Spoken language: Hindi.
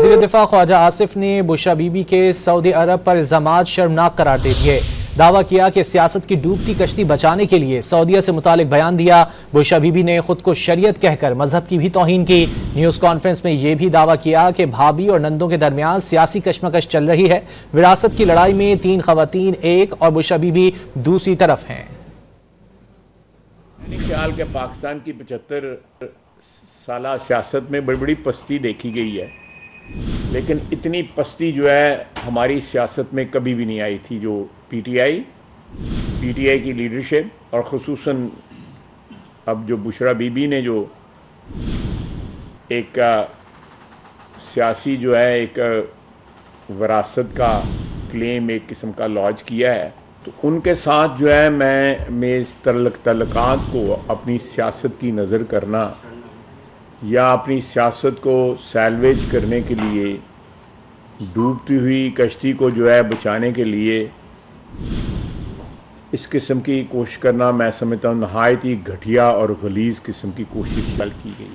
वज़ीर दिफा ख्वाजा आसिफ ने बुशरा बीबी के सऊदी अरब पर इल्जामात शर्मनाक करार दे दिए। दावा किया कि सियासत की डूबती कश्ती बचाने के लिए सऊदीया से मुतालिक बयान दिया। बुशरा बीबी ने खुद को शरीयत कहकर मजहब की भी तौहीन की। न्यूज़ कॉन्फ्रेंस में यह भी दावा किया कि भाभी और नंदों के दरमियान सियासी कशमकश चल रही है। विरासत की लड़ाई में 3 खवातीन एक और बुशरा बीबी दूसरी तरफ हैं। ख्याल के पाकिस्तान की 75 साला सियासत में बड़ी बड़ी पस्ती देखी गई है, लेकिन इतनी पस्ती जो है हमारी सियासत में कभी भी नहीं आई थी। जो पीटीआई की लीडरशिप और ख़ुसूसन अब जो बुशरा बीबी ने जो एक सियासी जो है एक विरासत का क्लेम एक किस्म का लॉन्च किया है, तो उनके साथ जो है मैं इस तल्लुकात को अपनी सियासत की नज़र करना या अपनी सियासत को सैल्वेज करने के लिए, डूबती हुई कश्ती को जो है बचाने के लिए इस किस्म की कोशिश करना मैं समझता हूँ नहायत ही घटिया और गलीज़ किस्म की कोशिश की गई।